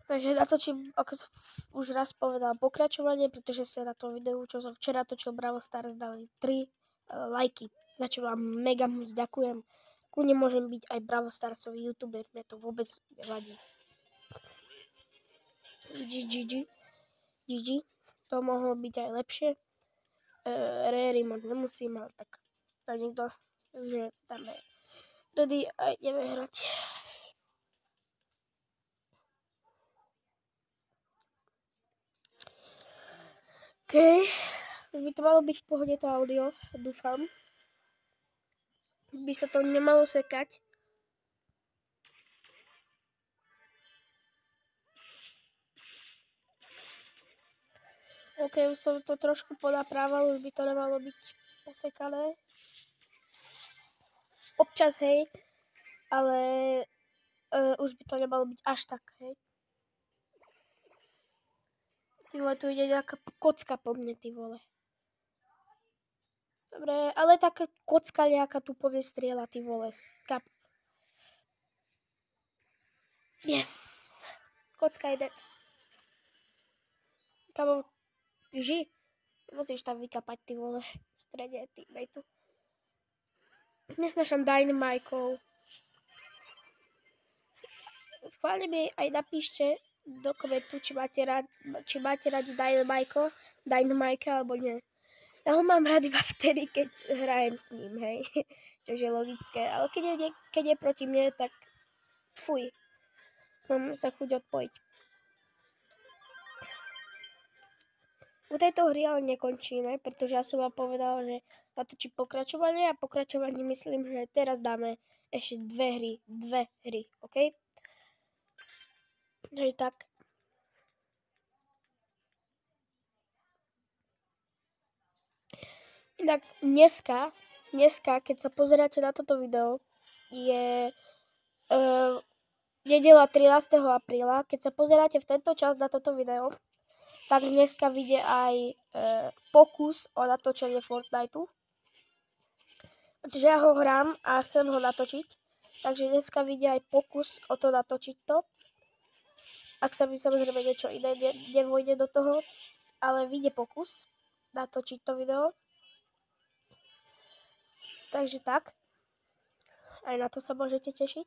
Takže natočím, ako som už raz povedala, pokračovanie, pretože sa na tom videu, čo som včera točil Brawl Stars, dali 3 lajky. Za čo vám mega moc ďakujem. Kľudne môžem byť aj Brawl Starsový youtuber, mne to vôbec nevadí. GG. To mohlo byť aj lepšie. Rary moc nemusím, ale tak niekto, že dáme ready a ideme hrať. OK, už by to malo byť v pohode to audio, dúfam. By sa to nemalo sekať. OK, už som to trošku ponaprával, už by to nemalo byť posekané. Občas, hej, ale už by to nemalo byť až tak, hej. Ty vole, tu ide nejaká kocka po mne, ty vole. Dobre, ale taká kocka nejaká tu povie strieľa, ty vole. Skap. Yes. Kocka je dead. Kamo, ži. Musíš tam vykapať, ty vole. V strede teammateu. Nesnášam Dynamajkov. Schválne mi aj napíšte do komentu, či máte radi Dynamajka alebo nie. Ja ho mám rád iba vtedy, keď hrajem s ním, hej. Čože je logické. Ale keď je proti mne, tak fuj. Mám sa chuť odpojiť. U tejto hry ale nekončíme, pretože ja som vám povedal, že natočím pokračovanie a pokračovanie myslím, že teraz dáme ešte dve hry, OK? Takže tak. Inak dneska, keď sa pozeráte na toto video, je nedeľa 13. apríla. Keď sa pozeráte v tento čas na toto video, tak dneska vyjde aj pokus o natočenie Fortniteu. Pretože ja ho hrám a chcem ho natočiť. Takže dneska vyjde aj pokus o to natočiť to. Ak sa mi samozrejme niečo iné nevojde do toho. Ale vyjde pokus natočiť to video. Takže tak. Aj na to sa môžete tešiť.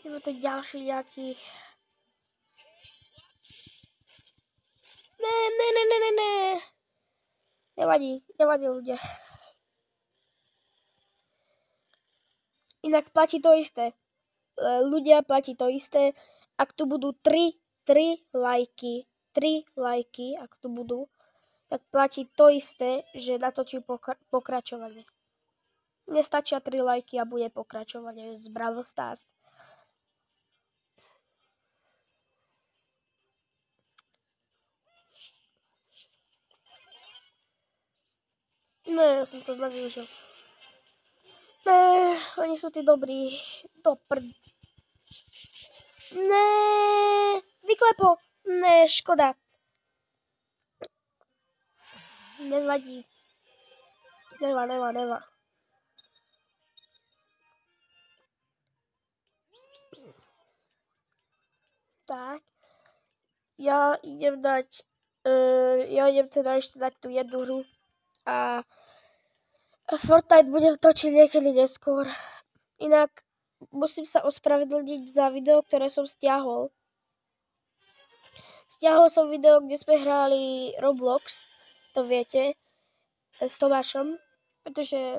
Ideme to ďalší nejaký... Ne. Nevadí ľudia. Inak platí to isté. Ľudia, platí to isté. Ak tu budú 3 lajky, ak tu budú, tak platí to isté, že natočím pokračovanie. Nestačia 3 lajky a bude pokračovanie z Brawl Stars. Ne, ja som to zle využil. Ne, oni sú tí dobrí. Do prd. Ne, vyklepo. Ne, škoda. Nevadí. Neva. Tak. Ja idem teda ešte dať tú jednu hru. A Fortnite budem točiť niekedy neskôr. Inak musím sa ospravedlniť za video, ktoré som stiahol. Stiahol som video, kde sme hrali Roblox, to viete, s Tomášom, pretože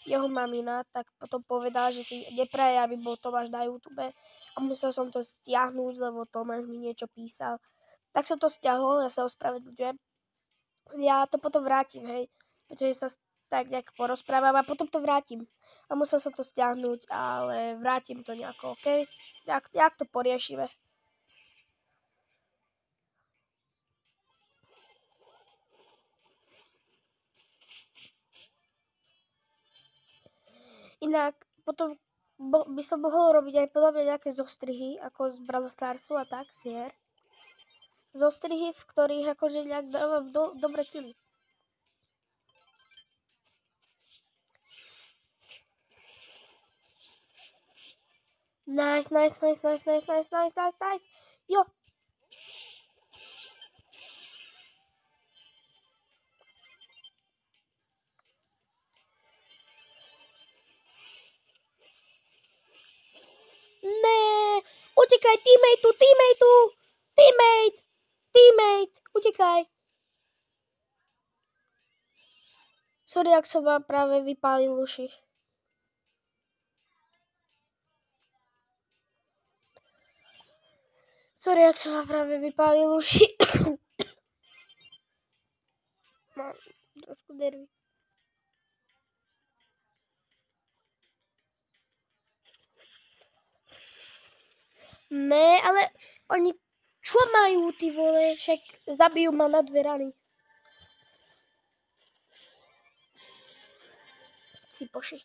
jeho mamina tak potom povedala, že si nepraje, aby bol Tomáš na YouTube a musel som to stiahnuť, lebo Tomáš mi niečo písal. Tak som to stiahol, ja sa ospravedlňujem. Ja to potom vrátim, hej, pretože sa tak nejak porozprávam a potom to vrátim. A musel som to stiahnuť, ale vrátim to nejako, OK? Jak to poriešime? Inak potom by som mohol robiť aj podľa mňa nejaké zostrihy, ako z Brawl Starsu a tak, z hier. Zostrihy, v ktorých akože nejak dávam dobre killy. Nice. Jo. Ne. Utekaj, teammate. Utekaj. Sorry, jak som vám práve vypálil uši. Mám trošku nervy. Ne, ale oni čo majú, ty vole? Však zabijú ma na 2 rany. Si poši.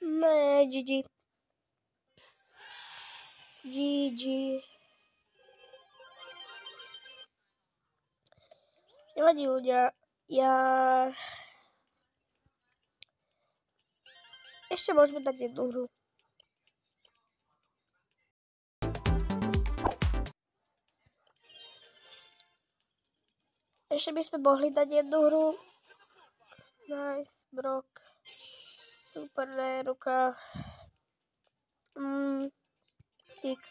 Ne, GG. Nevadí, ľudia. Ešte môžeme dať jednu hru. Ešte by sme mohli dať jednu hru. Nice, Brock. Super, ruka. Tik.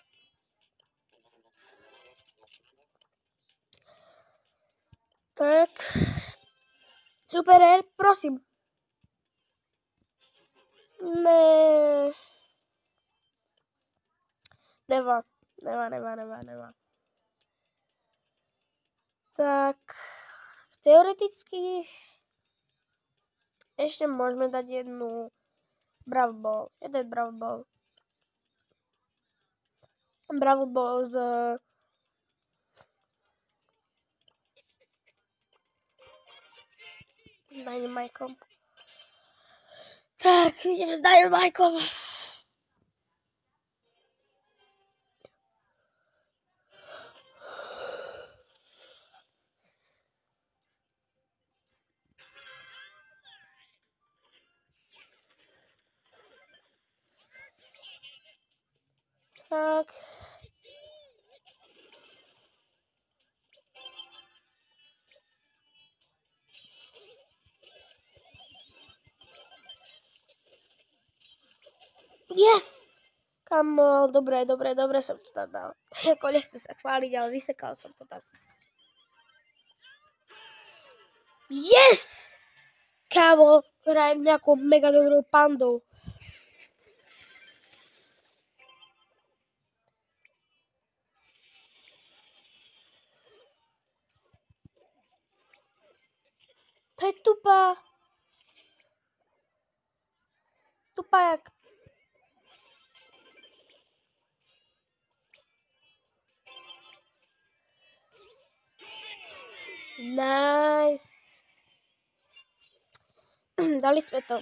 Tak. Super, prosím. Ne. Nemá. Tak. Teoreticky ešte môžeme dať jednu Brawl Ball. Jeden Brawl Ball. Brawl Ball s Dynamajkom. Tak, ideme s Dynamajkom. Tak. Yes! Kamo, dobre som to tam dal. Ako nechcem sa chváliť, ale vysekal som to tam. Yes! Kámo, hrajem nejakou mega dobrou pandou. To je tupá. Tupá jak. Nice. Dali sme to.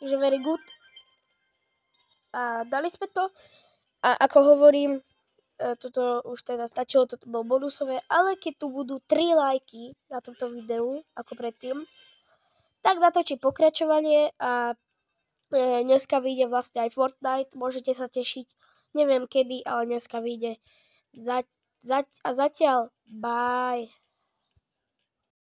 Takže very good. A dali sme to. A ako hovorím, toto už teda stačilo, toto bolo bonusové, ale keď tu budú 3 lajky na tomto videu, ako predtým, tak natočím pokračovanie a dneska vyjde vlastne aj Fortnite, môžete sa tešiť, neviem kedy, ale dneska vyjde. A zatiaľ, bye.